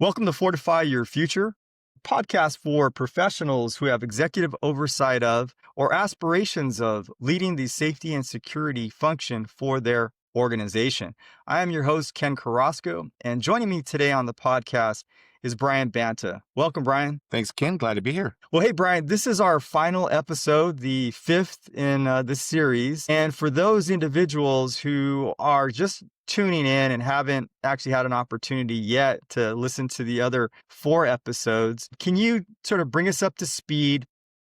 Welcome to Fortify Your Future, a podcast for professionals who have executive oversight of or aspirations of leading the safety and security function for their organization. I am your host, Ken Carrasco, and joining me today on the podcast is Bryan Banta. Welcome, Bryan. Thanks, Ken. Glad to be here. Well, hey, Bryan, this is our final episode, the fifth in this series. And for those individuals who are just tuning in and haven't actually had an opportunity yet to listen to the other four episodes, can you sort of bring us up to speed?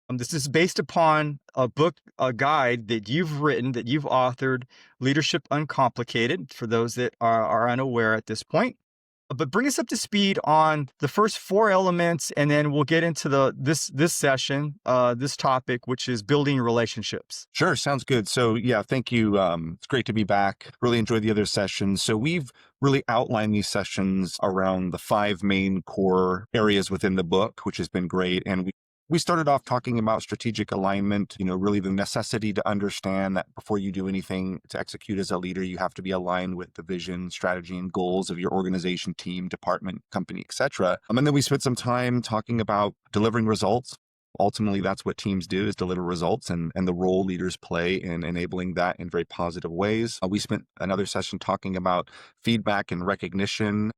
This is based upon a book, a guide that you've written, that you've authored, Leadership Uncomplicated, for those that are unaware at this point. But bring us up to speed on the first four elements, and then we'll get into this session, this topic, which is building relationships. Sure. Sounds good. So yeah, thank you. It's great to be back. Really enjoyed the other sessions. So we've really outlined these sessions around the five main core areas within the book, which has been great. And we started off talking about strategic alignment, really the necessity to understand that before you do anything to execute as a leader, you have to be aligned with the vision, strategy, and goals of your organization, team, department, company, etc. And then we spent some time talking about delivering results. Ultimately, that's what teams do, is deliver results, and the role leaders play in enabling that in very positive ways. We spent another session talking about feedback and recognition,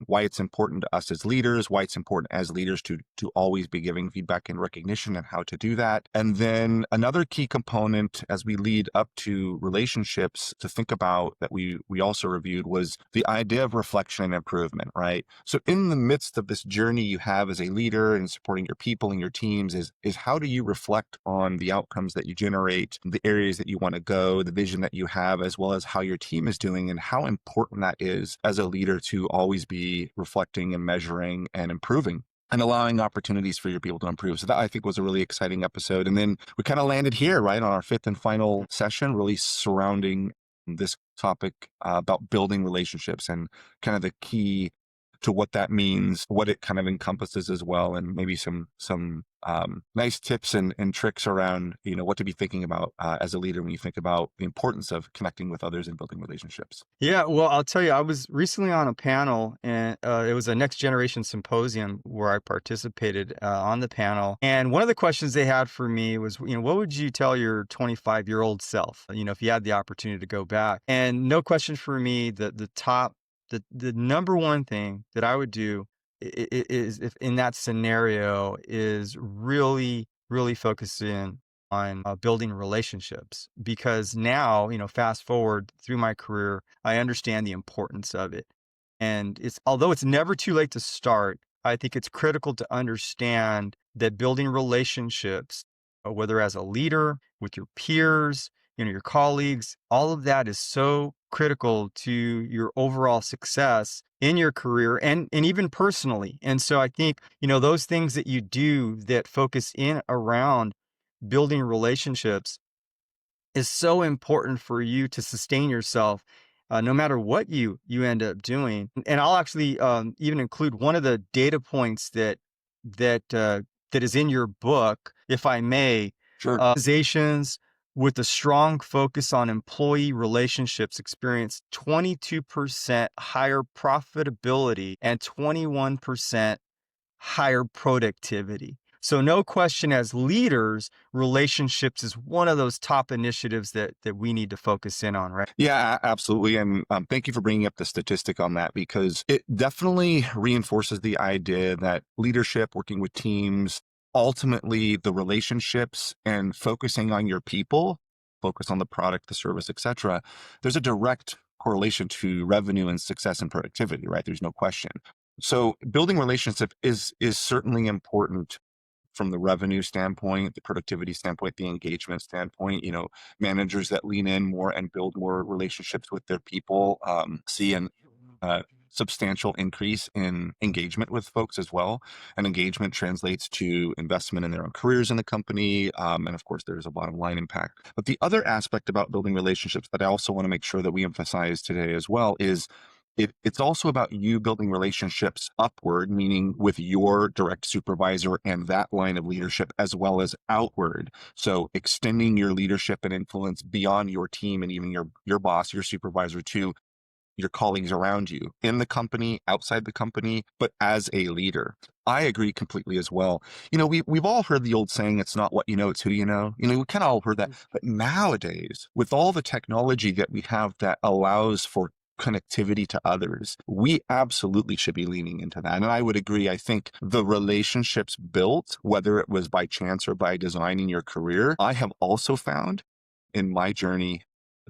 why it's important to us as leaders, why it's important as leaders to always be giving feedback and recognition, and how to do that. And then another key component as we lead up to relationships to think about that we also reviewed was the idea of reflection and improvement, right? So in the midst of this journey you have as a leader and supporting your people and your teams is how do you reflect on the outcomes that you generate, the areas that you want to go, the vision that you have, as well as how your team is doing, and how important that is as a leader to always be reflecting and measuring and improving and allowing opportunities for your people to improve. So that, I think, was a really exciting episode. And then we kind of landed here, right, on our fifth and final session, really surrounding this topic about building relationships and kind of the key to what that means, what it kind of encompasses as well, and maybe some nice tips and tricks around, what to be thinking about as a leader when you think about the importance of connecting with others and building relationships. Yeah, well, I'll tell you, I was recently on a panel, and it was a next generation symposium where I participated on the panel. And one of the questions they had for me was, what would you tell your 25-year-old self, if you had the opportunity to go back? And no question for me, the number one thing that I would do is, if in that scenario, is really, really focus in on building relationships, because now, fast forward through my career, I understand the importance of it. And although it's never too late to start, I think it's critical to understand that building relationships, whether as a leader, with your peers, your colleagues, all of that is so critical to your overall success in your career and even personally. And so I think, those things that you do that focus in around building relationships is so important for you to sustain yourself, no matter what you end up doing. And I'll actually even include one of the data points that is in your book, if I may. Sure. Organizations with a strong focus on employee relationships experience 22% higher profitability and 21% higher productivity. So no question, as leaders, relationships is one of those top initiatives that we need to focus in on, right? Yeah, absolutely. And thank you for bringing up the statistic on that, because it definitely reinforces the idea that leadership, working with teams, ultimately the relationships and focusing on your people, focus on the product, the service, etc. There's a direct correlation to revenue and success and productivity, right? There's no question. So building relationship is certainly important from the revenue standpoint, the productivity standpoint, the engagement standpoint. Managers that lean in more and build more relationships with their people see an substantial increase in engagement with folks as well. And engagement translates to investment in their own careers in the company. And of course, there's a bottom line impact. But the other aspect about building relationships that I also want to make sure that we emphasize today as well is it's also about you building relationships upward, meaning with your direct supervisor and that line of leadership, as well as outward. So extending your leadership and influence beyond your team and even your boss, your supervisor, to your colleagues around you in the company, outside the company, but as a leader. I agree completely as well. We've all heard the old saying, it's not what you know, it's who you know. We kind of all heard that. But nowadays, with all the technology that we have that allows for connectivity to others, we absolutely should be leaning into that. And I would agree. I think the relationships built, whether it was by chance or by design in your career, I have also found in my journey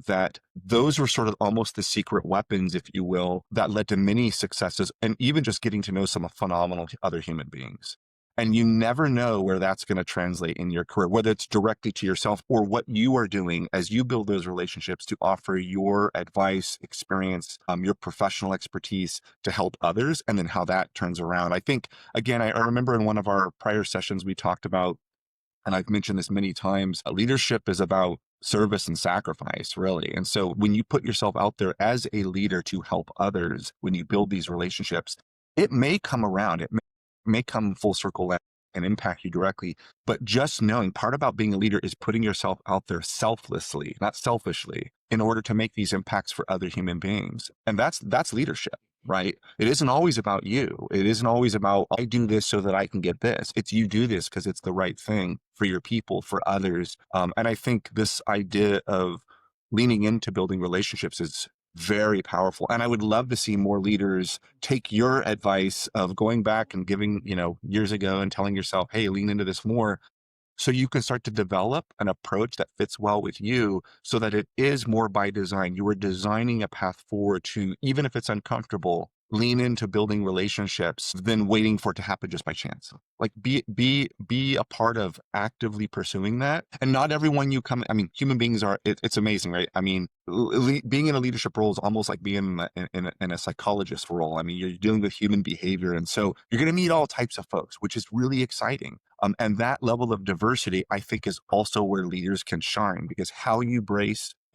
that those were sort of almost the secret weapons, if you will, that led to many successes and even just getting to know some phenomenal other human beings. And you never know where that's going to translate in your career, whether it's directly to yourself or what you are doing as you build those relationships to offer your advice, experience, your professional expertise to help others, and then how that turns around. I think, again, I remember in one of our prior sessions, we talked about, and I've mentioned this many times, leadership is about service and sacrifice, really. And so when you put yourself out there as a leader to help others, when you build these relationships, it may come around, it may come full circle and impact you directly. But just knowing part about being a leader is putting yourself out there selflessly, not selfishly, in order to make these impacts for other human beings. And that's leadership. Right? It isn't always about you. It isn't always about, I do this so that I can get this. It's you do this because it's the right thing for your people, for others. And I think this idea of leaning into building relationships is very powerful. And I would love to see more leaders take your advice of going back and giving, years ago and telling yourself, hey, lean into this more, so you can start to develop an approach that fits well with you so that it is more by design. You are designing a path forward to, even if it's uncomfortable, lean into building relationships than waiting for it to happen just by chance. Like be a part of actively pursuing that. And not everyone you come, I mean, human beings are, it's amazing, right? I mean, being in a leadership role is almost like being in a psychologist role. I mean, you're dealing with human behavior. And so you're going to meet all types of folks, which is really exciting. And that level of diversity, I think, is also where leaders can shine, because how you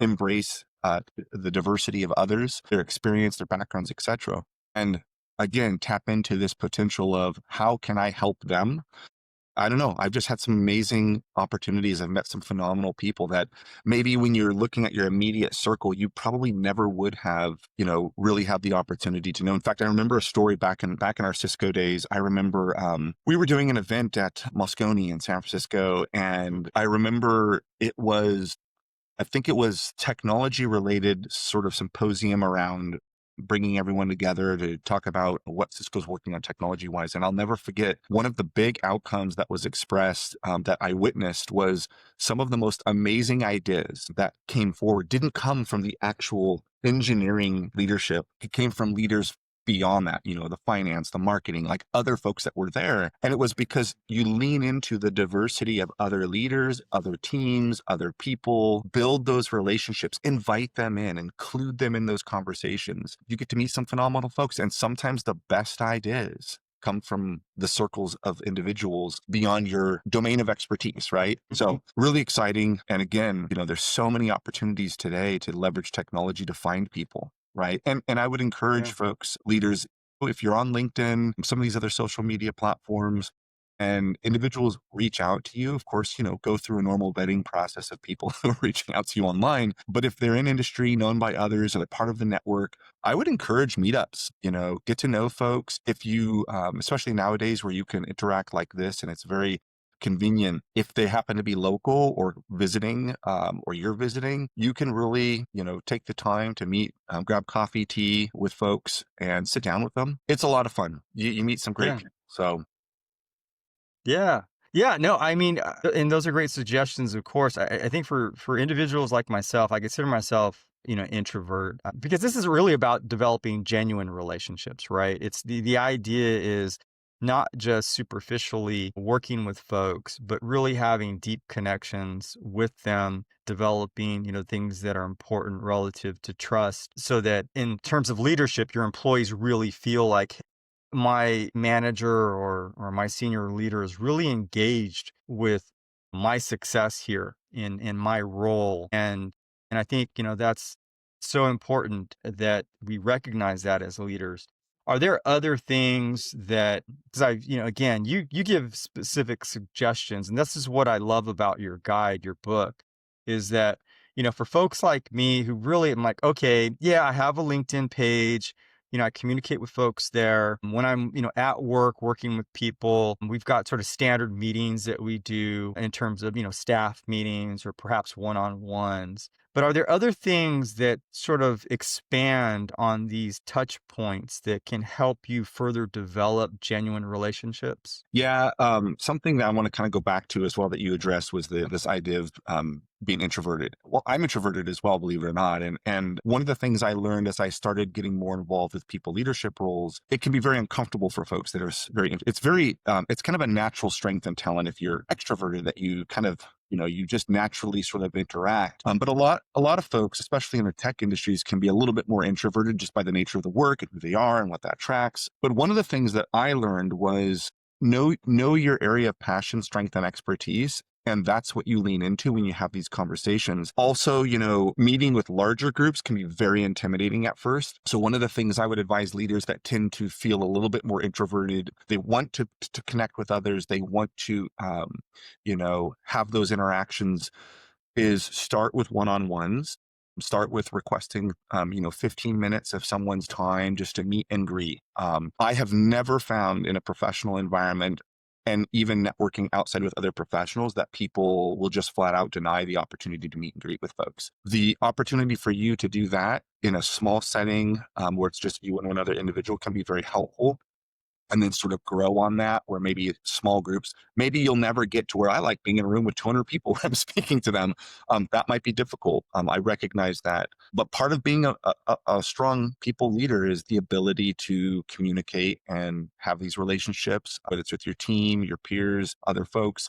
embrace the diversity of others, their experience, their backgrounds, etc. And again, tap into this potential of how can I help them? I don't know. I've just had some amazing opportunities. I've met some phenomenal people that maybe when you're looking at your immediate circle, you probably never would have, really had the opportunity to know. In fact, I remember a story back in our Cisco days. I remember we were doing an event at Moscone in San Francisco, and I remember I think it was technology related sort of symposium around bringing everyone together to talk about what Cisco's working on technology wise. And I'll never forget, one of the big outcomes that was expressed that I witnessed was some of the most amazing ideas that came forward didn't come from the actual engineering leadership. It came from leaders beyond that, the finance, the marketing, like other folks that were there. And it was because you lean into the diversity of other leaders, other teams, other people, build those relationships, invite them in, include them in those conversations. You get to meet some phenomenal folks. And sometimes the best ideas come from the circles of individuals beyond your domain of expertise, right? So really exciting. And again, there's so many opportunities today to leverage technology to find people. Right. And I would encourage Yeah. folks, leaders, if you're on LinkedIn, some of these other social media platforms, and individuals reach out to you, of course, go through a normal vetting process of people who are reaching out to you online. But if they're in industry, known by others, or they're part of the network, I would encourage meetups, get to know folks. If you, especially nowadays where you can interact like this, and it's very convenient, if they happen to be local or visiting, or you're visiting, you can really, take the time to meet, grab coffee, tea with folks and sit down with them. It's a lot of fun. You meet some great Yeah. people. So Yeah. Yeah, no, I mean, and those are great suggestions, of course. I think for individuals like myself, I consider myself, introvert, because this is really about developing genuine relationships, right? It's the idea is not just superficially working with folks, but really having deep connections with them, developing, things that are important relative to trust, so that in terms of leadership, your employees really feel like my manager or my senior leader is really engaged with my success here in my role. And I think, that's so important that we recognize that as leaders. Are there other things that, because again, you give specific suggestions, and this is what I love about your guide, your book, is that for folks like me who really am like, okay, yeah, I have a LinkedIn page. I communicate with folks there. When I'm, at work working with people, we've got sort of standard meetings that we do in terms of, staff meetings or perhaps one-on-ones. But are there other things that sort of expand on these touch points that can help you further develop genuine relationships? Yeah, something that I want to kind of go back to as well that you addressed was this idea of being introverted. Well, I'm introverted as well, believe it or not. And one of the things I learned as I started getting more involved with people leadership roles, it can be very uncomfortable for folks that are it's kind of a natural strength and talent if you're extroverted that you kind of you just naturally sort of interact. But a lot of folks, especially in the tech industries, can be a little bit more introverted just by the nature of the work and who they are and what that tracks. But one of the things that I learned was know your area of passion, strength, and expertise. And that's what you lean into when you have these conversations. Also, meeting with larger groups can be very intimidating at first. So one of the things I would advise leaders that tend to feel a little bit more introverted, they want to connect with others. They want to, have those interactions is start with one-on-ones. Start with requesting, 15 minutes of someone's time just to meet and greet. I have never found in a professional environment and even networking outside with other professionals that people will just flat out deny the opportunity to meet and greet with folks. The opportunity for you to do that in a small setting where it's just you and one other individual can be very helpful, and then sort of grow on that, where maybe small groups, maybe you'll never get to where I like being in a room with 200 people when I'm speaking to them. That might be difficult. I recognize that. But part of being a strong people leader is the ability to communicate and have these relationships, whether it's with your team, your peers, other folks.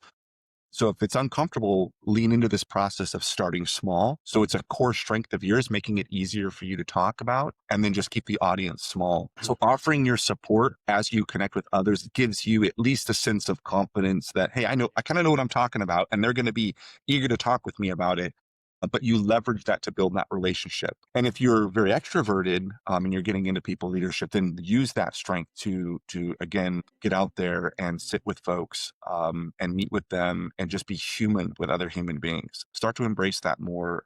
So if it's uncomfortable, lean into this process of starting small. So it's a core strength of yours, making it easier for you to talk about, and then just keep the audience small. So offering your support as you connect with others gives you at least a sense of confidence that, hey, I kind of know what I'm talking about, and they're going to be eager to talk with me about it. But you leverage that to build that relationship. And if you're very extroverted and you're getting into people leadership, then use that strength to again get out there and sit with folks and meet with them and just be human with other human beings. Start to embrace that more.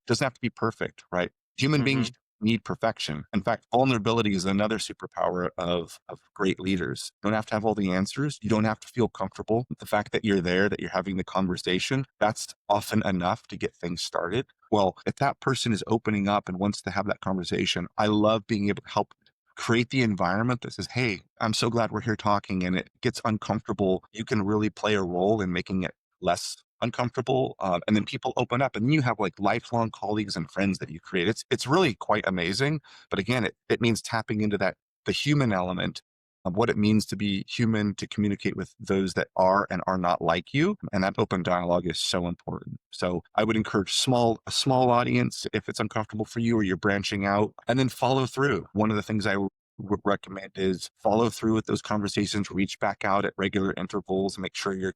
Doesn't have to be perfect, right? Human beings Mhm. need perfection. In fact, vulnerability is another superpower of great leaders. You don't have to have all the answers. You don't have to feel comfortable. The fact that you're there, that you're having the conversation, that's often enough to get things started. Well, if that person is opening up and wants to have that conversation, I love being able to help create the environment that says, hey, I'm so glad we're here talking, and it gets uncomfortable. You can really play a role in making it less uncomfortable, and then people open up, and then you have like lifelong colleagues and friends that you create. It's really quite amazing. But again, it means tapping into that the human element of what it means to be human, to communicate with those that are and are not like you, and that open dialogue is so important. So I would encourage a small audience if it's uncomfortable for you or you're branching out, and then follow through. One of the things I would recommend is follow through with those conversations, reach back out at regular intervals, make sure you're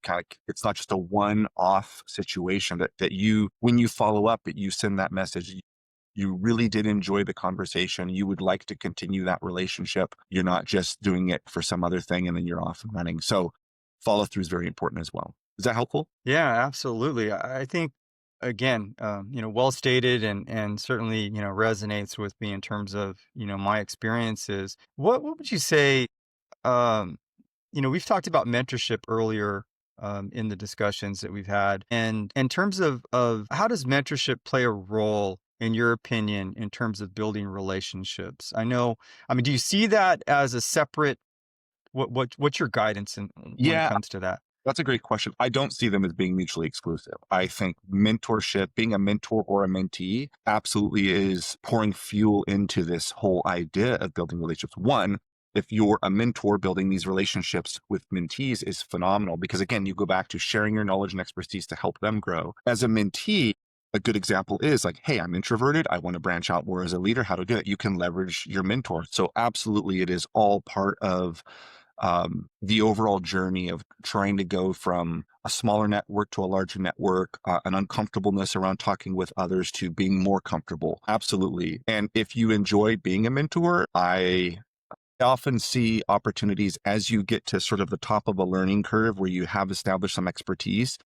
it's not just a one-off situation that you, when you follow up, you send that message. You really did enjoy the conversation. You would like to continue that relationship. You're not just doing it for some other thing and then you're off and running. So follow through is very important as well. Is that helpful? Yeah, absolutely. I think again, well stated and certainly, resonates with me in terms of, my experiences. What would you say, um, we've talked about mentorship earlier in the discussions that we've had. And in terms of how does mentorship play a role in your opinion in terms of building relationships? I mean, do you see that as a separate what's your guidance when it Yeah, comes to that? that's a great question. I don't see them as being mutually exclusive. I think mentorship, being a mentor or a mentee, absolutely is pouring fuel into this whole idea of building relationships. One, if you're a mentor, building these relationships with mentees is phenomenal because, again, you go back to sharing your knowledge and expertise to help them grow. As a mentee, a good example is like, hey, I'm introverted. I want to branch out more as a leader. How to do it? You can leverage your mentor. So, absolutely, it is all part of the overall journey of trying to go from a smaller network to a larger network, an uncomfortableness around talking with others to being more comfortable. Absolutely. And if you enjoy being a mentor, I often see opportunities as you get to sort of the top of a learning curve where you have established some expertise.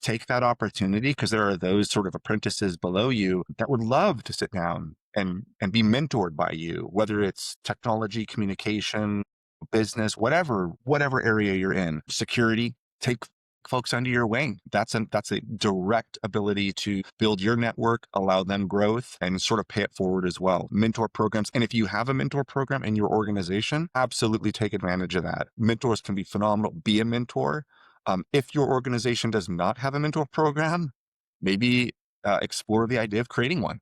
take that opportunity, because there are those sort of apprentices below you that would love to sit down and be mentored by you, whether it's technology, communication, business, whatever area you're in, security. Take folks under your wing. That's a direct ability to build your network, allow them growth, and sort of pay it forward as well. Mentor programs, and if you have a mentor program in your organization, absolutely take advantage of that. Mentors can be phenomenal. Be a mentor. If your organization does not have a mentor program, maybe explore the idea of creating one.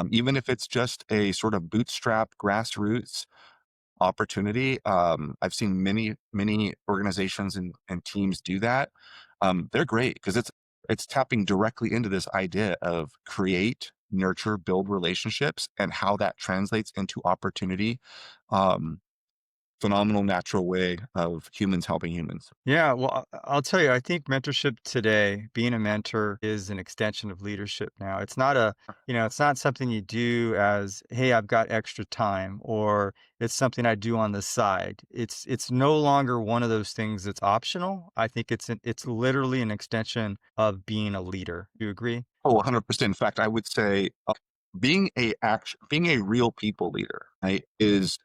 Even if it's just a sort of bootstrap grassroots opportunity. I've seen many organizations and teams do that. They're great because it's tapping directly into this idea of create, nurture, build relationships, and how that translates into opportunity. Um, Phenomenal natural way of humans helping humans. Yeah, well, I'll tell you, I think mentorship today, being a mentor is an extension of leadership now. It's not it's not something you do as, hey, I've got extra time, or it's something I do on the side. It's no longer one of those things that's optional. I think it's literally an extension of being a leader. Do you agree? Oh, 100%. In fact, I would say being a real people leader, right, is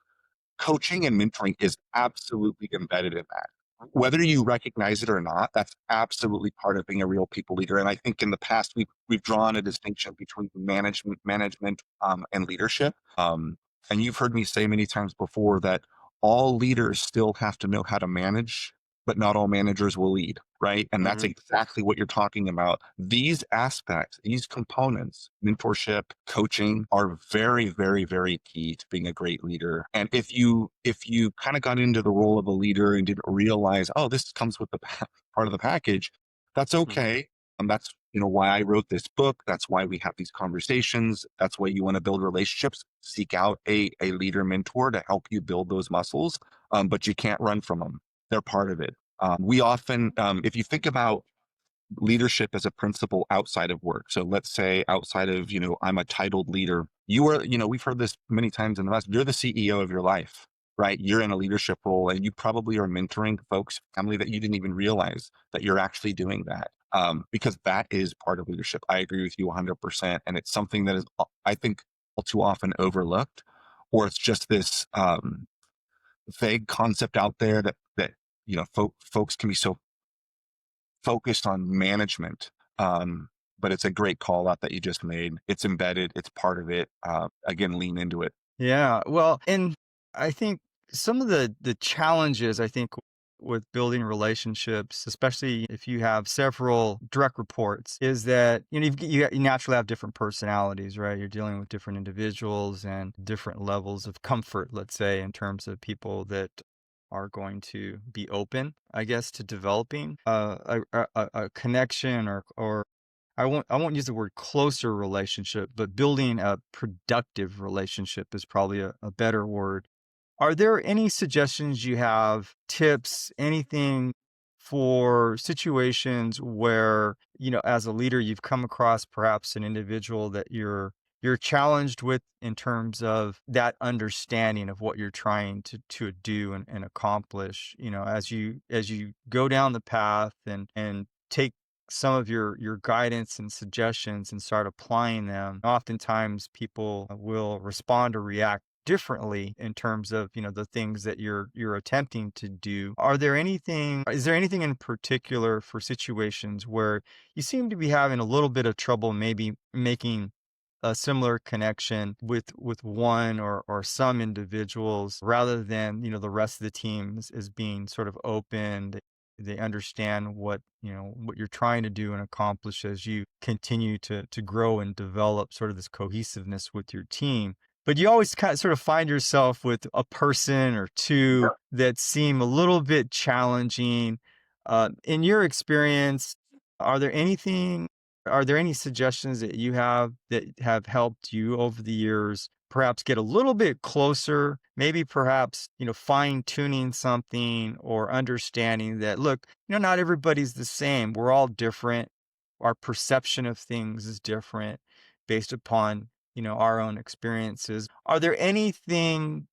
coaching and mentoring is absolutely embedded in that. Whether you recognize it or not, that's absolutely part of being a real people leader. And I think in the past we've drawn a distinction between management, and leadership. And you've heard me say many times before that all leaders still have to know how to manage, but not all managers will lead, right? And that's Hmm. exactly what you're talking about. These aspects, these components, mentorship, coaching, are very, very, very key to being a great leader. And if you kind of got into the role of a leader and didn't realize, oh, this comes with the part of the package, that's okay. That's why I wrote this book. That's why we have these conversations. That's why you want to build relationships. Seek out a leader mentor to help you build those muscles. But you can't run from them. They're part of it. We often, if you think about leadership as a principle outside of work. So let's say outside of, I'm a titled leader. You are, we've heard this many times in the past. You're the CEO of your life, right? You're in a leadership role and you probably are mentoring folks, family that you didn't even realize that you're actually doing that. Because that is part of leadership. I agree with you 100%. And it's something that is, I think, all too often overlooked, or it's just this vague concept out there that folks can be so focused on management. But it's a great call out that you just made. It's embedded. It's part of it. Again, lean into it. Yeah, well, and I think some of the challenges, I think, with building relationships, especially if you have several direct reports, is that you naturally have different personalities, right? You're dealing with different individuals and different levels of comfort, let's say, in terms of people that are going to be open, I guess, to developing a connection, or I won't use the word closer relationship, but building a productive relationship is probably a better word. Are there any suggestions you have, tips, anything for situations where, as a leader, you've come across perhaps an individual that you're challenged with in terms of that understanding of what you're trying to do and accomplish, as you go down the path and take some of your guidance and suggestions and start applying them. Oftentimes people will respond or react differently in terms of the things that you're attempting to do. Is there anything in particular for situations where you seem to be having a little bit of trouble maybe making a similar connection with one or some individuals, rather than the rest of the team is being sort of open? They understand what you're trying to do and accomplish as you continue to grow and develop sort of this cohesiveness with your team. But you always kind of sort of find yourself with a person or two that seem a little bit challenging. In your experience, are there anything are there any suggestions that you have that have helped you over the years, perhaps get a little bit closer, maybe perhaps, fine tuning something or understanding that, look, not everybody's the same. We're all different. Our perception of things is different based upon, our own experiences. Is there anything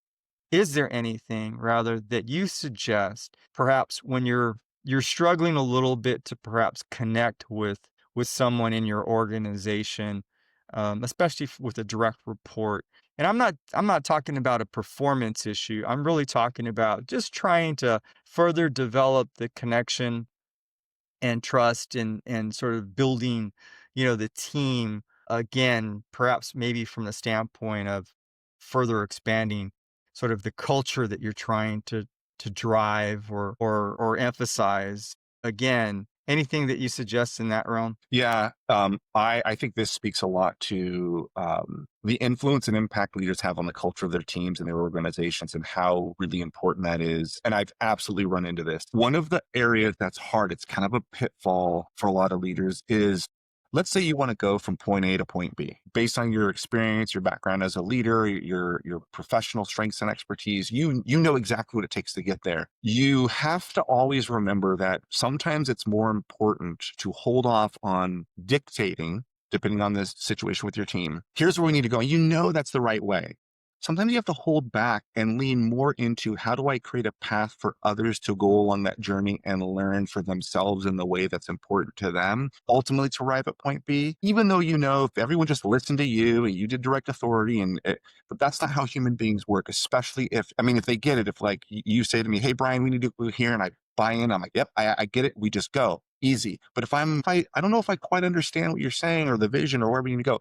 rather that you suggest perhaps when you're you're struggling a little bit to perhaps connect with someone in your organization, especially with a direct report. And I'm not talking about a performance issue. I'm really talking about just trying to further develop the connection and trust and sort of building, the team again, perhaps maybe from the standpoint of further expanding sort of the culture that you're trying to drive or emphasize. Again, anything that you suggest in that realm? Yeah, I think this speaks a lot to the influence and impact leaders have on the culture of their teams and their organizations and how really important that is. And I've absolutely run into this. One of the areas that's hard, it's kind of a pitfall for a lot of leaders is, let's say you want to go from point A to point B. Based on your experience, your background as a leader, your professional strengths and expertise, you know exactly what it takes to get there. You have to always remember that sometimes it's more important to hold off on dictating, depending on the situation with your team. Here's where we need to go. You know that's the right way. Sometimes you have to hold back and lean more into, how do I create a path for others to go along that journey and learn for themselves in the way that's important to them, ultimately to arrive at point B, even though you know if everyone just listened to you and you did direct authority but that's not how human beings work, especially if, I mean, if they get it, if like you say to me, hey, Brian, we need to go here, and I buy in, I'm like, yep, I get it. We just go easy. But if I don't know if I quite understand what you're saying or the vision or where we need to go,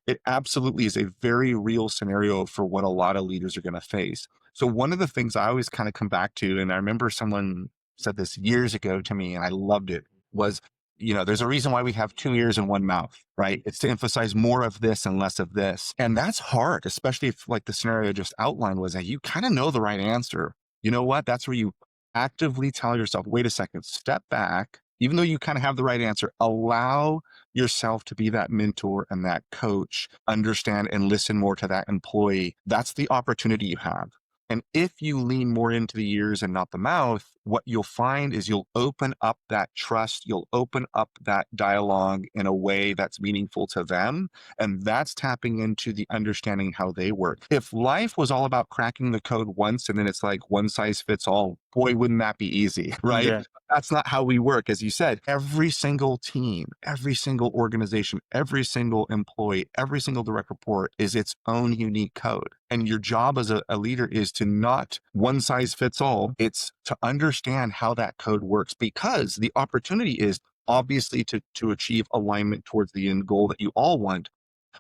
it absolutely is a very real scenario for what a lot of leaders are going to face. So one of the things I always kind of come back to, and I remember someone said this years ago to me, and I loved it, was, there's a reason why we have two ears and one mouth, right? It's to emphasize more of this and less of this. And that's hard, especially if, like the scenario just outlined, was that you kind of know the right answer. You know what? That's where you actively tell yourself, wait a second, step back. Even though you kind of have the right answer, allow yourself to be that mentor and that coach, understand and listen more to that employee. That's the opportunity you have. And if you lean more into the ears and not the mouth, what you'll find is you'll open up that trust, you'll open up that dialogue in a way that's meaningful to them. And that's tapping into the understanding how they work. If life was all about cracking the code once and then it's like one size fits all, boy, wouldn't that be easy, right? Yeah. That's not how we work. As you said, every single team, every single organization, every single employee, every single direct report is its own unique code. And your job as a leader is to not one size fits all. It's to understand how that code works, because the opportunity is obviously to achieve alignment towards the end goal that you all want,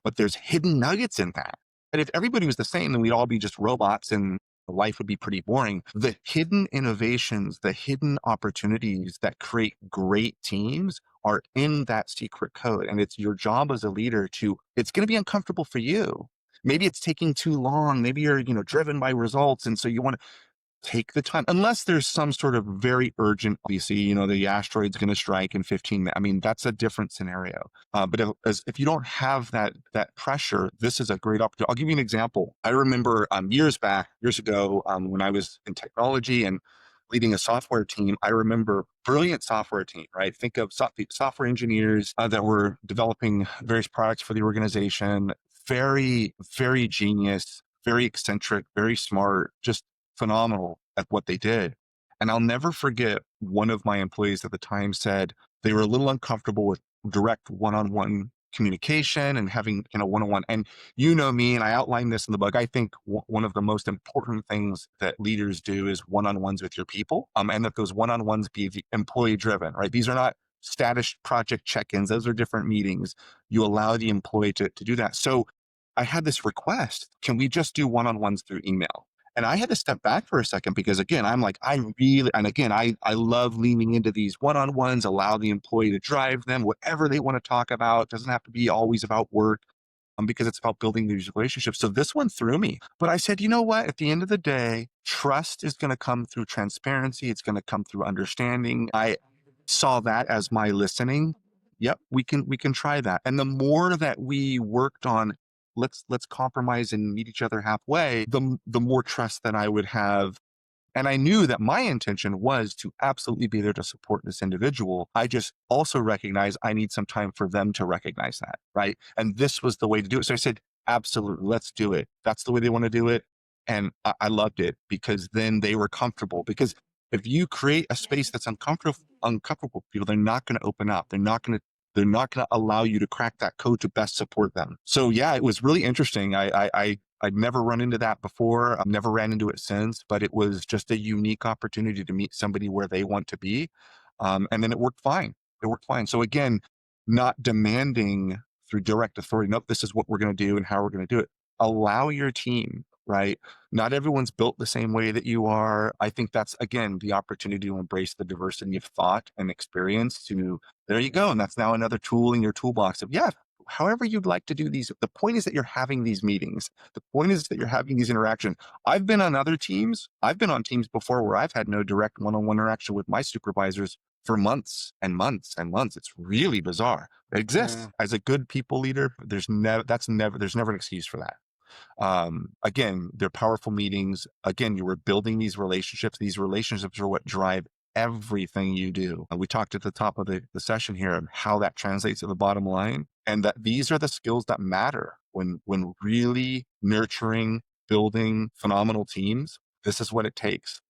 but there's hidden nuggets in that. And if everybody was the same, then we'd all be just robots and life would be pretty boring. The hidden innovations, the hidden opportunities that create great teams are in that secret code. And it's your job as a leader it's going to be uncomfortable for you. Maybe it's taking too long. Maybe you're, driven by results. And so you want to take the time, unless there's some sort of very urgent, obviously, the asteroid's going to strike in 15 minutes. I mean, that's a different scenario. But if you don't have that pressure, this is a great opportunity. I'll give you an example. I remember years ago, when I was in technology and leading a software team, I remember brilliant software team, right? Think of software engineers that were developing various products for the organization. Very, very genius, very eccentric, very smart, just phenomenal at what they did. And I'll never forget, one of my employees at the time said they were a little uncomfortable with direct one-on-one communication and having, one-on-one. And you know me, and I outlined this in the book. I think one of the most important things that leaders do is one-on-ones with your people, and that those one-on-ones be employee driven, right? These are not status project check-ins. Those are different meetings. You allow the employee to do that. So I had this request, can we just do one-on-ones through email? And I had to step back for a second, because again, I'm like, I love leaning into these one-on-ones, allow the employee to drive them, whatever they want to talk about. It doesn't have to be always about work, because it's about building these relationships. So this one threw me, but I said, you know what? At the end of the day, trust is going to come through transparency. It's going to come through understanding. I saw that as my listening. Yep, we can try that. And the more that we worked on, let's compromise and meet each other halfway, the more trust that I would have. And I knew that my intention was to absolutely be there to support this individual. I just also recognize I need some time for them to recognize that, right? And this was the way to do it. So I said, absolutely, let's do it. That's the way they want to do it. And I loved it, because then they were comfortable, because If you create a space that's uncomfortable for people, they're not going to open up. They're not going to allow you to crack that code to best support them. So yeah, it was really interesting. I'd never run into that before. I've never ran into it since, but it was just a unique opportunity to meet somebody where they want to be. And then it worked fine. It worked fine. So again, not demanding through direct authority, nope, this is what we're going to do and how we're going to do it. Allow your team, right? Not everyone's built the same way that you are. I think that's, again, the opportunity to embrace the diversity of thought and experience to, there you go. And that's now another tool in your toolbox of, yeah, however you'd like to do these. The point is that you're having these meetings. The point is that you're having these interactions. I've been on other teams. I've been on teams before where I've had no direct one-on-one interaction with my supervisors for months and months and months. It's really bizarre. It exists. Yeah. As a good people leader, there's never an excuse for that. Again, they're powerful meetings. Again, you were building these relationships. These relationships are what drive everything you do. We talked at the top of the session here of how that translates to the bottom line, and that these are the skills that matter when really nurturing, building phenomenal teams. This is what it takes.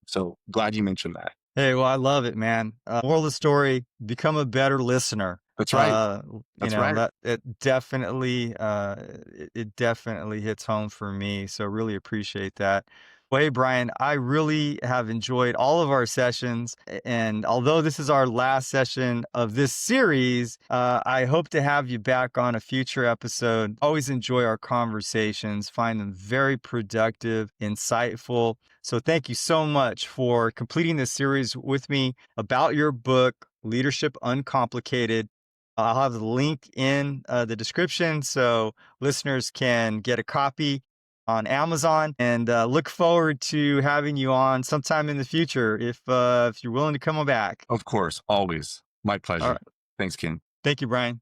So glad you mentioned that. Hey, well, I love it, man. Moral of the story, become a better listener. That's right. You That's know, right. that it definitely hits home for me. So really appreciate that. Well, hey, Brian, I really have enjoyed all of our sessions. And although this is our last session of this series, I hope to have you back on a future episode. Always enjoy our conversations, find them very productive, insightful. So thank you so much for completing this series with me about your book, Leadership Uncomplicated. I'll have the link in the description so listeners can get a copy on Amazon, and look forward to having you on sometime in the future if you're willing to come back. Of course, always my All pleasure. right. Thanks, Ken. Thank you, Brian.